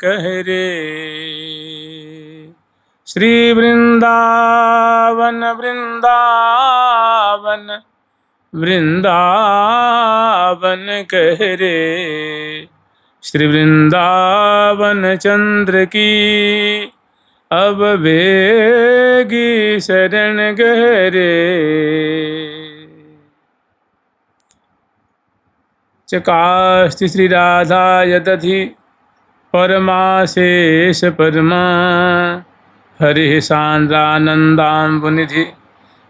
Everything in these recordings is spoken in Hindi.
कह रे। श्री वृंदावन वृंदावन वृंदावन कह रे। श्री वृंदावन चंद्र की अब बेगी शरण गहरे। चकास्ति श्री राधा यदधि परमाशेष परमा। हरि सांद्रानंदाम्बुनिधि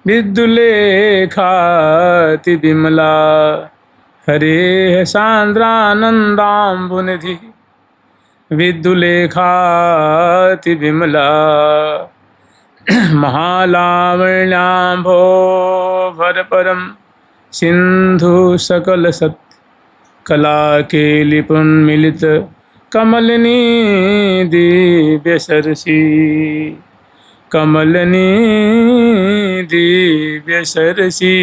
विद्युलेखाति विमला। हरे सांद्रानंदाम्बुनिधि विद्युलेखाति विमला। महालावण्याम्भो भर परम सिंधु सकल सत। कला के लिपुन मिलित कमलनी दिव्य सरसी। कमलनी दिव्य सरसी।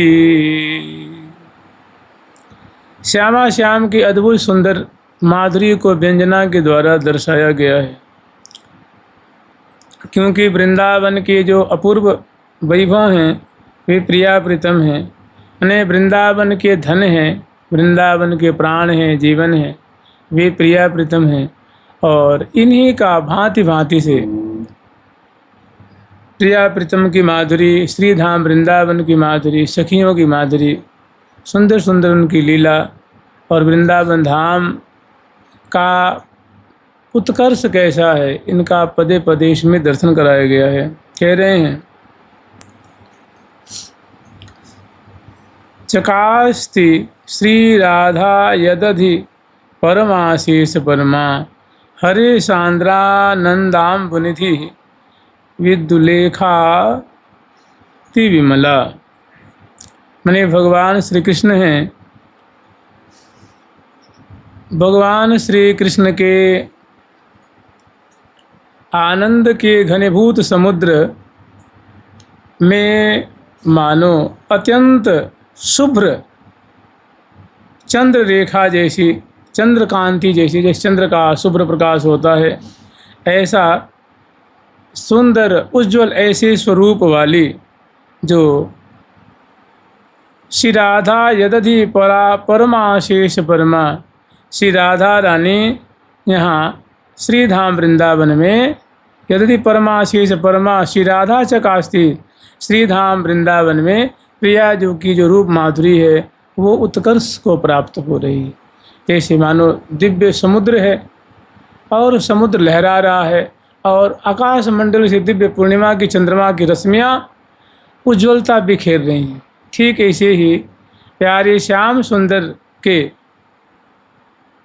श्यामा श्याम की अद्भुत सुंदर माधुरी को व्यंजना के द्वारा दर्शाया गया है। क्योंकि वृंदावन के जो अपूर्व वैभव हैं वे प्रिया प्रीतम हैं। उन्हें वृंदावन के धन हैं, वृंदावन के प्राण हैं, जीवन हैं, वे प्रिया प्रीतम हैं। और इन्हीं का भांति भांति से प्रिया प्रीतम की माधुरी, श्रीधाम वृंदावन की माधुरी, सखियों की माधुरी, सुंदर सुंदर उनकी लीला और वृंदावन धाम का उत्कर्ष कैसा है, इनका पदे पदे इसमें दर्शन कराया गया है। कह रहे हैं चकास्ति श्री राधा यदधि परमाशीष परमा। हरे सांद्रानंदाम्बुनिधि विद्युलेखाति विमला। माने भगवान श्री कृष्ण हैं। भगवान श्री कृष्ण के आनंद के घनीभूत समुद्र में मानो अत्यंत शुभ्र चंद्र रेखा जैसी, चंद्रकांति जैसी, जैसे चंद्र का शुभ्र प्रकाश होता है, ऐसा सुंदर उज्ज्वल ऐसे स्वरूप वाली जो श्री राधा यदधि परमाशेष परमा। श्री राधा रानी यहाँ श्रीधाम वृंदावन में यदि परमाशीष परमा श्री राधा चकास्ति। श्रीधाम वृंदावन में प्रिया जो की जो रूप माधुरी है वो उत्कर्ष को प्राप्त हो रही है। जैसे मानो दिव्य समुद्र है और समुद्र लहरा रहा है और आकाश मंडल से दिव्य पूर्णिमा की चंद्रमा की रश्मियाँ उज्ज्वलता बिखेर रही हैं। ठीक ऐसे ही प्यारे श्याम सुंदर के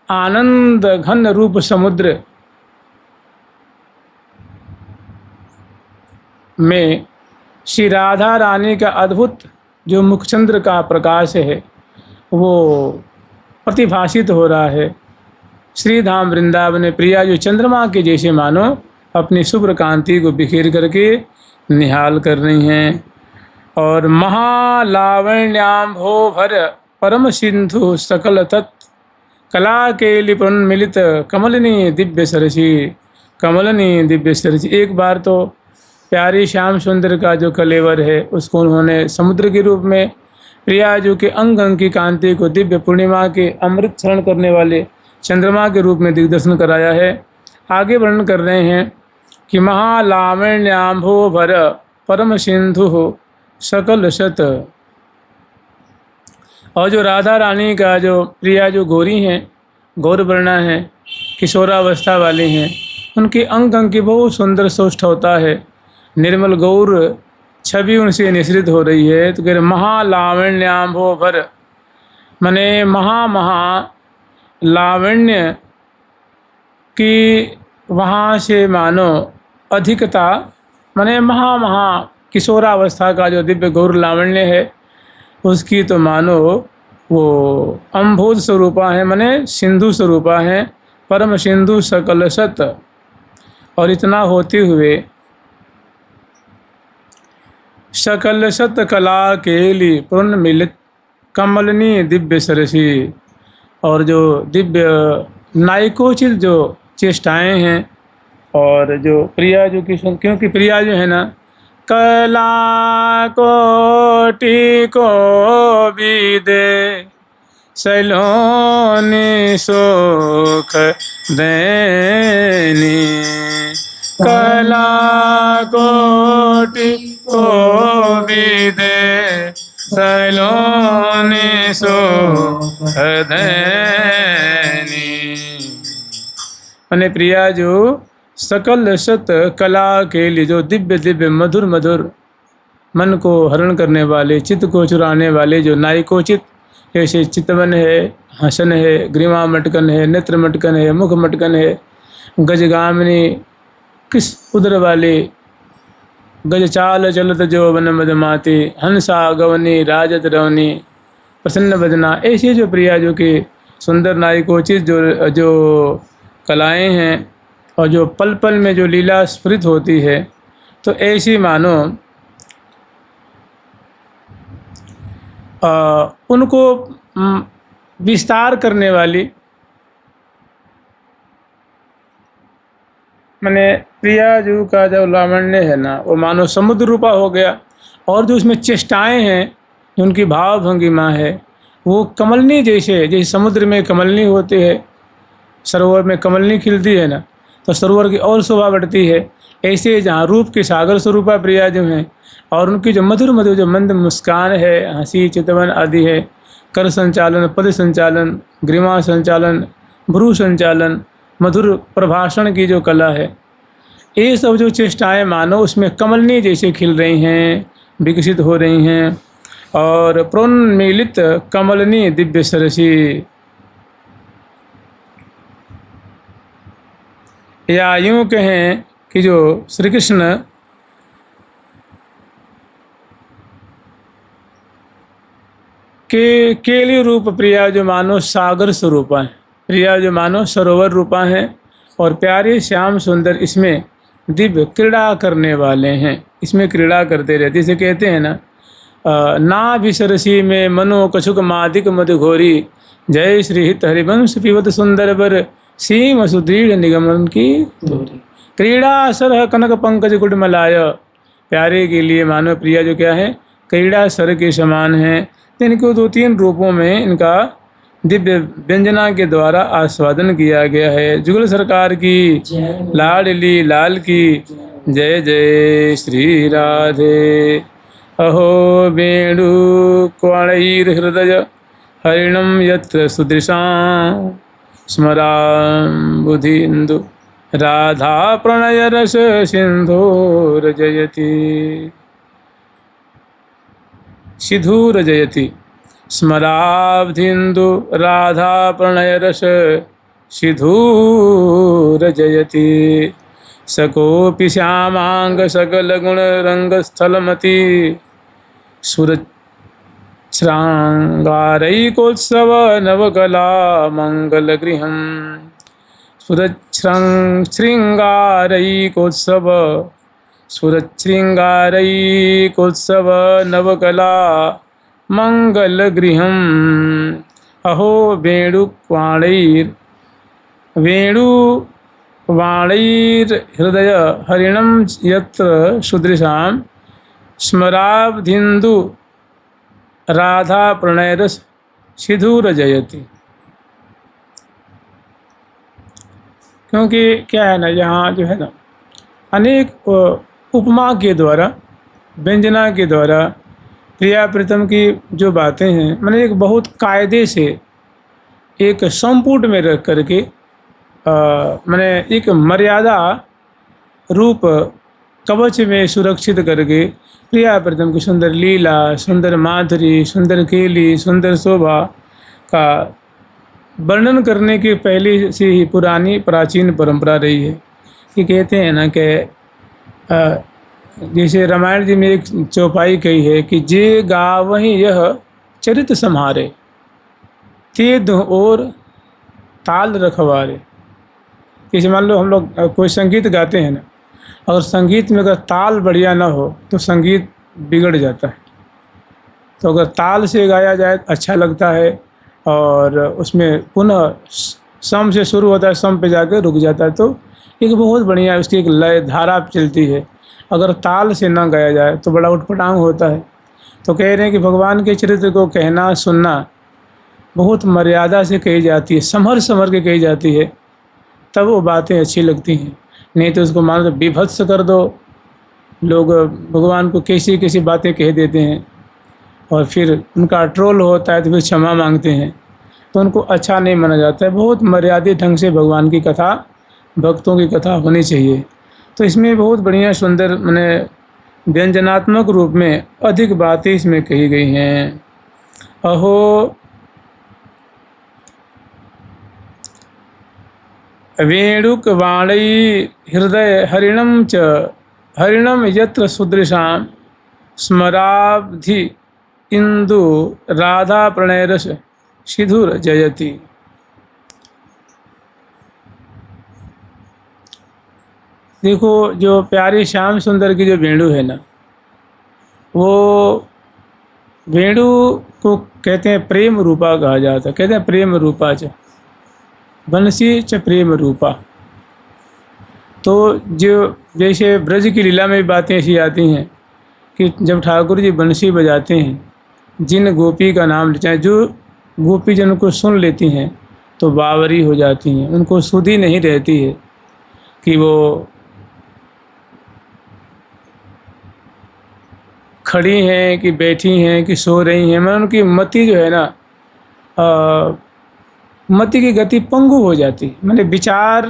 आनंद घन रूप समुद्र में श्री राधा रानी का अद्भुत जो मुखचंद्र का प्रकाश है वो प्रतिभाषित हो रहा है। श्रीधाम वृंदावन में प्रिया जो चंद्रमा के जैसे मानो अपनी शुभ्र कांति को बिखेर करके निहाल कर रही हैं। और महालावण्याम्भो भर परम सिंधु सकल तत्। कला के लिपुन मिलित कमलनी दिव्य सरसी। कमलनी दिव्य सरसी। एक बार तो प्यारी श्याम सुंदर का जो कलेवर है उसको उन्होंने समुद्र के रूप में, प्रिया जो के अंग अंग की कांति को दिव्य पूर्णिमा के अमृत क्षरण करने वाले चंद्रमा के रूप में दिग्दर्शन कराया है। आगे वर्णन कर रहे हैं कि महालावण्याम्भो भर परम सिंधु सकल शत। और जो राधा रानी का जो प्रिया जो गौरी हैं, गौर वर्णा हैं, किशोरावस्था वाली हैं, उनके अंग अंग की बहुत सुंदर सौष्ठ होता है। निर्मल गौर छवि उनसे निश्रित हो रही है। तो कह रहे महालावण्याम्भो भर, माने महा लावण्य की वहाँ से मानो अधिकता, माने महा किशोरावस्था का जो दिव्य गौर लावण्य है उसकी तो मानो वो अम्भोज स्वरूपा है, माने सिंधु स्वरूपा है, परम सिंधु सकल सत। और इतना होते हुए सकल सत कला केली पूर्ण मिलित कमलनी दिव्य सरसी। और जो दिव्य नायकोचित जो चेष्टाएं हैं। और जो प्रिया जो कि क्योंकि प्रिया जो है ना, कला कोटि को भी दे सैलोनी सुख देनी, कला कोटि को भी दे सैलोनी सुख देनी। मैंने प्रिया जो सकल सत कला के लिए, जो दिव्य दिव्य मधुर मधुर मन को हरण करने वाले, चित्त को चुराने वाले जो नायकोचित, जैसे चितवन है, हसन है, ग्रीवा मटकन है, नेत्र मटकन है, मुख मटकन है, गजगामिनी किस उदर वाले, गज चाल चलत जो वन मदमाती, हंसा गवनी राजत रवनी, प्रसन्न बदना, ऐसी जो प्रिया जो कि सुंदर नायकोचित जो कलाएं हैं और जो पल पल में जो लीला स्फुरित होती है, तो ऐसी मानो उनको विस्तार करने वाली, मैंने प्रिया जी का जो लावण्य है ना, वो मानो समुद्र रूपा हो गया। और जो उसमें चेष्टाएं हैं, जो उनकी भाव भंगिमा है, वो कमलनी जैसे समुद्र में कमलनी होती है, सरोवर में कमलनी खिलती है ना, तो सरोवर की और शोभा बढ़ती है। ऐसे जहाँ रूप के सागर स्वरूपा प्रिया जो हैं, और उनकी जो मधुर मधुर जो मंद मुस्कान है, हंसी चितवन आदि है, कर संचालन, पद संचालन, ग्रीवा संचालन, भ्रू संचालन, मधुर प्रभाषण की जो कला है, ये सब जो चेष्टाएं मानो उसमें कमलनी जैसे खिल रही हैं, विकसित हो रही हैं। और प्रोन्मीलित कमलनी दिव्य सरसी, या यूँ कहें कि जो श्री कृष्ण के केली रूप प्रिया जो मानो सागर स्वरूपा है, प्रिया जो मानो सरोवर रूपा हैं, और प्यारे श्याम सुंदर इसमें दिव्य क्रीड़ा करने वाले हैं, इसमें क्रीड़ा करते रहते। जैसे कहते हैं ना, ना विसरसी में मनो कछुक मादिक मधुघोरी, जय श्री हित हरिवंश पिबत सुंदर बर, सीम सुदृढ़ निगमन की धोरी, क्रीड़ा सर कनक पंकज गुडमलाय। प्यारे के लिए मानव प्रिया जो क्या है, क्रीड़ा सर के समान है। इनको 2-3 रूपों में इनका दिव्य व्यंजना के द्वारा आस्वादन किया गया है। जुगल सरकार की, लाडली लाल की जय जय श्री राधे। अहो वेणु क्वाणैर हृदय हरिणम यत्र सुदृशां, स्मरां बुधिन्दु राधा प्रणय रस सिंधुर जयति, सिधुर जयति, स्मराब्धिन्दु राधा प्रणय रस सिधुर जयति, सकोपि श्यामांग सकल गुण रंग स्थलमति, सुरच्छ्रांगारैकोत्सव नवकला मंगल गृहं, सुरच्छृंगारैकोत्सव, सुरच्छृंगारैकोत्सव नवकला मंगल गृहं। अहो वेणुक्वाणैर, वेणुवाणैर हृदय हरिणं यत्र सुदृशां, स्मराब्धिन्दु राधा प्रणयरस सिधुर जयति। क्योंकि क्या है ना, यहाँ जो है ना, अनेक उपमा के द्वारा, व्यंजना के द्वारा प्रिया प्रीतम की जो बातें हैं, मैंने एक बहुत कायदे से एक संपुट में रख करके मैंने एक मर्यादा रूप कवच में सुरक्षित करके प्रिया प्रीतम की सुंदर लीला, सुंदर माधुरी, सुंदर केली, सुंदर शोभा का वर्णन करने की पहले से ही पुरानी प्राचीन परंपरा रही है। कि कहते हैं ना कि जैसे रामायण जी में एक चौपाई कही है कि जे गावहीं यह चरित सम्हारे, ते दुह और ताल रखवारे। जैसे मान लो हम लोग कोई संगीत गाते हैं ना, और संगीत में अगर ताल बढ़िया ना हो तो संगीत बिगड़ जाता है। तो अगर ताल से गाया जाए अच्छा लगता है, और उसमें पुनः सम से शुरू होता है, सम पे जाकर रुक जाता है। तो एक बहुत बढ़िया उसकी एक लय धारा चलती है। अगर ताल से ना गाया जाए तो बड़ा उटपटांग होता है। तो कह रहे हैं कि भगवान के चरित्र को कहना सुनना बहुत मर्यादा से कही जाती है, संभर संभर के कही जाती है, तब वो बातें अच्छी लगती हैं। नहीं तो उसको मान लो विभत्स कर दो, लोग भगवान को कैसी कैसी बातें कह देते हैं और फिर उनका ट्रोल होता है तो फिर क्षमा मांगते हैं, तो उनको अच्छा नहीं माना जाता है। बहुत मर्यादित ढंग से भगवान की कथा, भक्तों की कथा होनी चाहिए। तो इसमें बहुत बढ़िया सुंदर मैंने व्यंजनात्मक रूप में अधिक बातें इसमें कही गई हैं। अहो वेणुक वाणी हृदय हरिणम च हरिणम यत्र सुदृशां स्मराब्धि इंदु राधा प्रणयरस सिधुर जयति। देखो जो प्यारी श्याम सुंदर की जो वेणु है ना, वो वेणु को कहते हैं प्रेम रूपा कहा जाता है। कहते हैं प्रेम रूपा च बंसी च प्रेम रूपा। तो जो जैसे ब्रज की लीला में भी बातें ऐसी आती हैं कि जब ठाकुर जी बंसी बजाते हैं, जिन गोपी का नाम लेते हैं, जो गोपी जन को सुन लेती हैं तो बावरी हो जाती हैं, उनको सुधि नहीं रहती है कि वो खड़ी हैं कि बैठी हैं कि सो रही हैं। मैं उनकी मति जो है ना, मति की गति पंगु हो जाती, मैंने विचार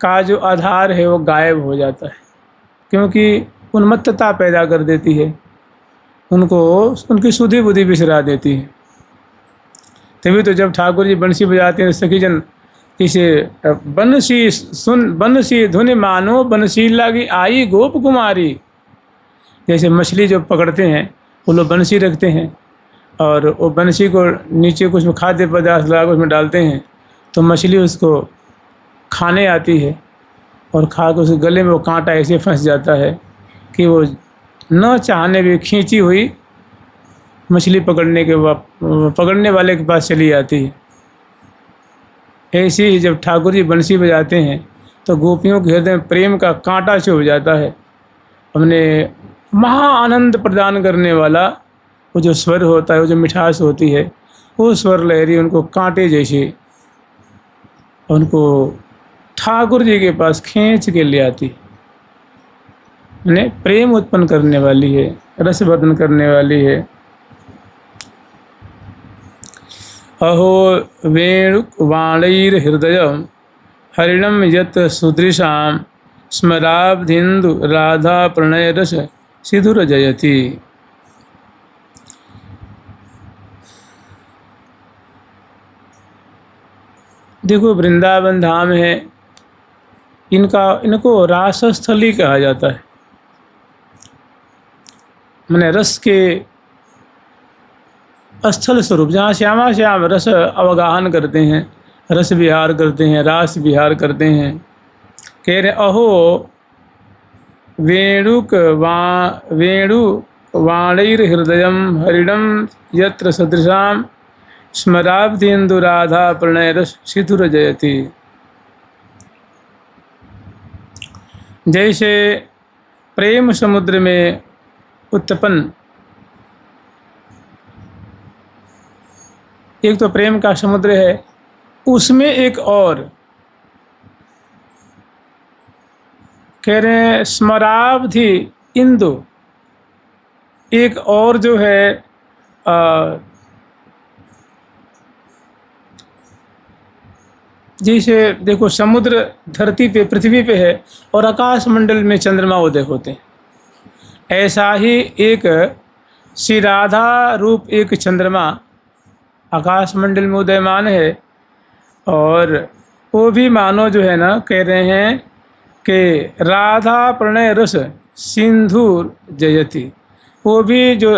का जो आधार है वो गायब हो जाता है, क्योंकि उन्मत्तता पैदा कर देती है, उनको उनकी सुधि बुद्धि बिसरा देती है। तभी तो जब ठाकुर जी बंसी बजाते हैं सखी जन इसे बंसी सुन बंसी धुन मानो बंसी लागी आई गोप कुमारी। जैसे मछली जो पकड़ते हैं वो लोग बंसी रखते हैं और वो बंसी को नीचे कुछ खाद्य पदार्थ लगा उसमें डालते हैं तो मछली उसको खाने आती है और खा के उसके गले में वो कांटा ऐसे फंस जाता है कि वो न चाहने भी खींची हुई मछली पकड़ने वाले के पास चली जाती है। ऐसे ही जब ठाकुर जी बंसी बजाते हैं तो गोपियों के हृदय में प्रेम का कांटा चुभ जाता है। हमने महा आनंद प्रदान करने वाला वो जो स्वर होता है, वो जो मिठास होती है, वो स्वर लहरी उनको कांटे जैसे उनको ठाकुर जी के पास खींच के ले आती, उन्हें प्रेम उत्पन्न करने वाली है, रसवर्धन करने वाली है। अहो वेणुवाणैर हृदय हरिणम यत सुदृशां स्मराब्धिंदु राधा प्रणय रस सिधुर जयति। देखो वृंदावन धाम है, इनको रासस्थली कहा जाता है। मैंने रस के स्थल स्वरूप, जहाँ श्यामा श्याम रस अवगाहन करते हैं, रस विहार करते हैं, रास विहार करते हैं। कह रहे अहो वेणु वाणैर हृदयम हरिणम यत्र सदृशां स्मराब्धेन्दु राधा प्रणय रस सिधुर जयति। जैसे प्रेम समुद्र में उत्पन्न, एक तो प्रेम का समुद्र है, उसमें एक और कह रहे हैं स्मराब्धि इंदु, एक और जो है जैसे देखो समुद्र धरती पे पृथ्वी पे है और आकाश मंडल में चंद्रमा उदय होते हैं, ऐसा ही एक श्री राधा रूप एक चंद्रमा आकाश मंडल में उदयमान है। और वो भी मानो जो है ना, कह रहे हैं कि राधा प्रणय रस सिंधु जयति, वो भी जो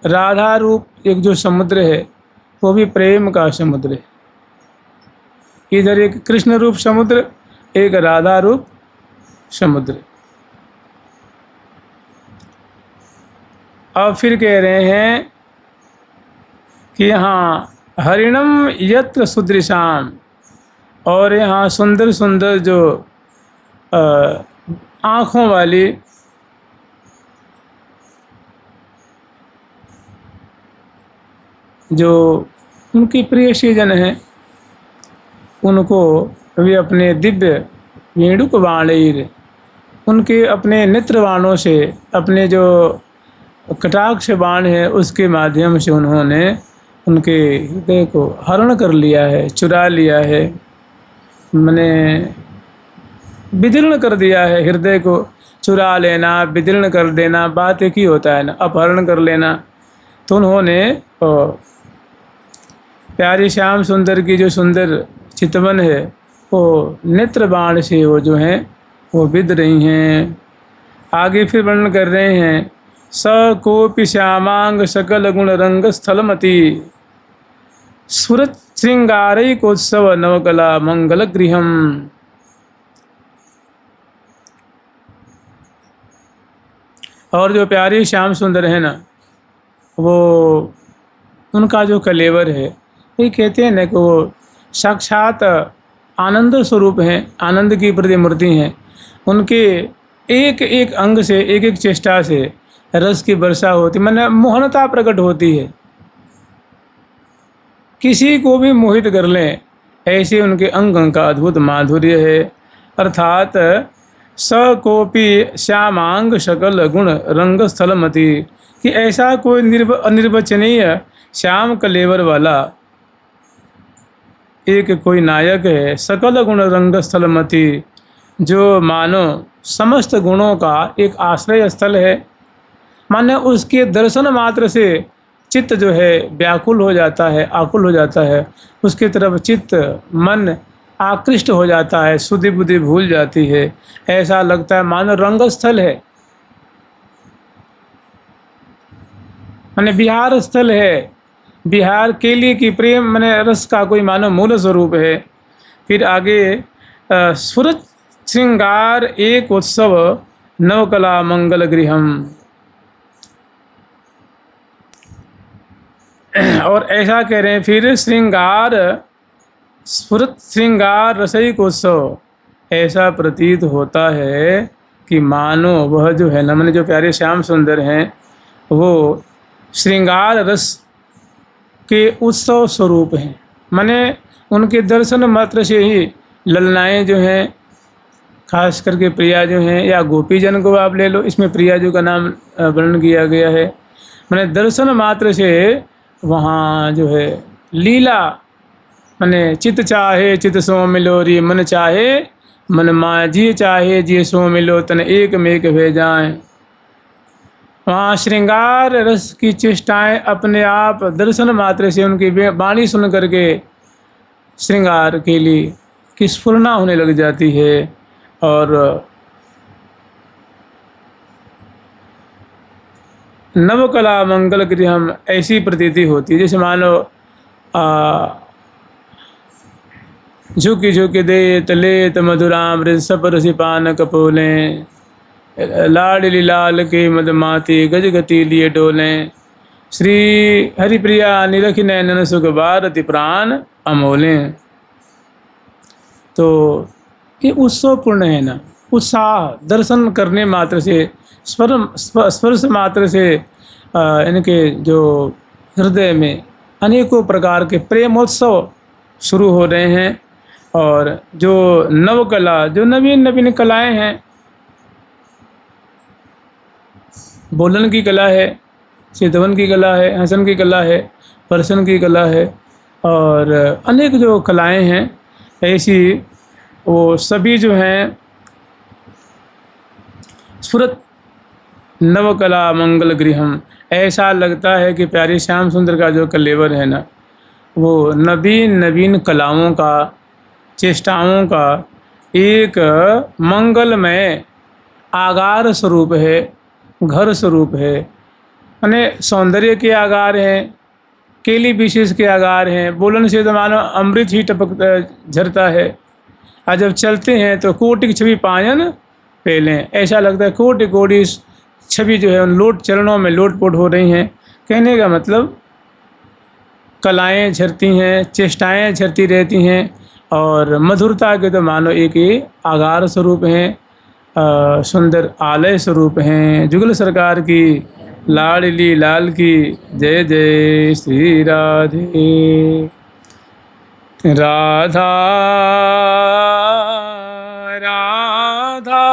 राधा रूप एक जो समुद्र है वो भी प्रेम का समुद्र है। इधर एक कृष्ण रूप समुद्र, एक राधा रूप समुद्र। अब फिर कह रहे हैं कि यहाँ हरिणम यत्र सुदृशाम, और यहाँ सुंदर सुंदर जो आँखों वाली जो उनकी प्रिय सीजन हैं, उनको वे अपने दिव्य वेणुक बाणैर, उनके अपने नेत्र बाणों से, अपने जो कटाक्ष बाण है उसके माध्यम से उन्होंने उनके हृदय को हरण कर लिया है, चुरा लिया है, मैंने विदीर्ण कर दिया है। हृदय को चुरा लेना, विदीर्ण कर देना, बात एक ही होता है ना, अपहरण कर लेना। तो उन्होंने प्यारी श्याम सुंदर की जो सुंदर चितवन है वो नेत्र बाण से वो जो हैं वो विद रही हैं। आगे फिर वर्णन कर रहे हैं, स कोपि श्यामांग सकल गुण रंग स्थलमति, स्फुरत श्रृंगारैकोत्सव नवकला मंगल गृहम। और जो प्यारी श्याम सुंदर है ना, वो उनका जो कलेवर है, ये कहते हैं ना कि वो साक्षात आनंद स्वरूप हैं, आनंद की प्रतिमूर्ति हैं। उनके एक एक अंग से, एक एक चेष्टा से रस की वर्षा होती, माने मोहनता प्रकट होती है, किसी को भी मोहित कर लें, ऐसे उनके अंग अंग का अद्भुत माधुर्य है। अर्थात स कोपि श्यामांग सकल गुण रंग स्थलमति, कि ऐसा कोई अनिर्वचनीय श्याम कलेवर वाला एक कोई नायक है, सकल गुण रंग स्थलमति, जो मानो समस्त गुणों का एक आश्रय स्थल है। माने उसके दर्शन मात्र से चित्त जो है व्याकुल हो जाता है, आकुल हो जाता है, उसकी तरफ चित्त मन आकृष्ट हो जाता है, सुधि बुद्धि भूल जाती है। ऐसा लगता है मानो रंगस्थल है, माने विहार स्थल है, बिहार केली की प्रेम माने रस का कोई मानो मूल स्वरूप है। फिर आगे स्फुरत श्रृंगार एक उत्सव नवकला मंगल गृहम, और ऐसा कह रहे हैं फिर श्रृंगार स्फुरत श्रृंगार रसैक उत्सव, ऐसा प्रतीत होता है कि मानो वह जो है ना, मैंने जो प्यारे श्याम सुंदर हैं वो श्रृंगार रस के उत्सव स्वरूप हैं। माने उनके दर्शन मात्र से ही ललनाएँ जो हैं, खास करके प्रिया जो हैं, या गोपीजन को आप ले लो, इसमें प्रिया जो का नाम वर्णन किया गया है, माने दर्शन मात्र से वहाँ जो है लीला, माने चित चाहे चित सो मिलो री, मन चाहे मन माँ, जी चाहे जी सो मिलो तन एक मेक भे जाएं। वहाँ श्रृंगार रस की चेष्टाएं अपने आप दर्शन मात्र से, उनकी वाणी सुन करके श्रृंगार के लिए की स्फुरना होने लग जाती है। और नवकला मंगल गृहम ऐसी प्रतीति होती है जैसे मानो झुकी झुकी देत लेत मधुरामृत सपरसी पान कपोलें, लाडली लाल के मदमाती गज गति लिए डोलें, श्री हरिप्रिया निरखि नैनन सुख भारती प्राण अमोलें। तो ये उत्सवपूर्ण है ना, उत्साह दर्शन करने मात्र से, स्पर्श मात्र से इनके जो हृदय में अनेकों प्रकार के प्रेमोत्सव शुरू हो रहे हैं। और जो नवकला, जो नवीन नवीन कलाएं हैं, बोलन की कला है, चितवन की कला है, हसन की कला है, परसन की कला है, और अनेक जो कलाएं हैं, ऐसी वो सभी जो हैं स्फुरत नवकला मंगल गृहम। ऐसा लगता है कि प्यारी श्याम सुंदर का जो कलेवर है ना, वो नवीन नवीन कलाओं का, चेष्टाओं का एक मंगलमय आगार स्वरूप है, घर स्वरूप है। माने सौंदर्य के आगार हैं, केली विशेष के आगार हैं, बोलन से तो मानो अमृत ही टपक झरता है, और जब चलते हैं तो कोटि की छवि पायन पेलें। ऐसा लगता है कोटि कोटि छवि जो है उन लोट चरणों में लोटपोट हो रही हैं। कहने का मतलब कलाएं झरती हैं, चेष्टाएं झरती रहती हैं और मधुरता के तो मानो एक ही आगार स्वरूप हैं, सुंदर आलय स्वरूप हैं। जुगल सरकार की लाडली लाल की जय जय श्री राधे राधा राधा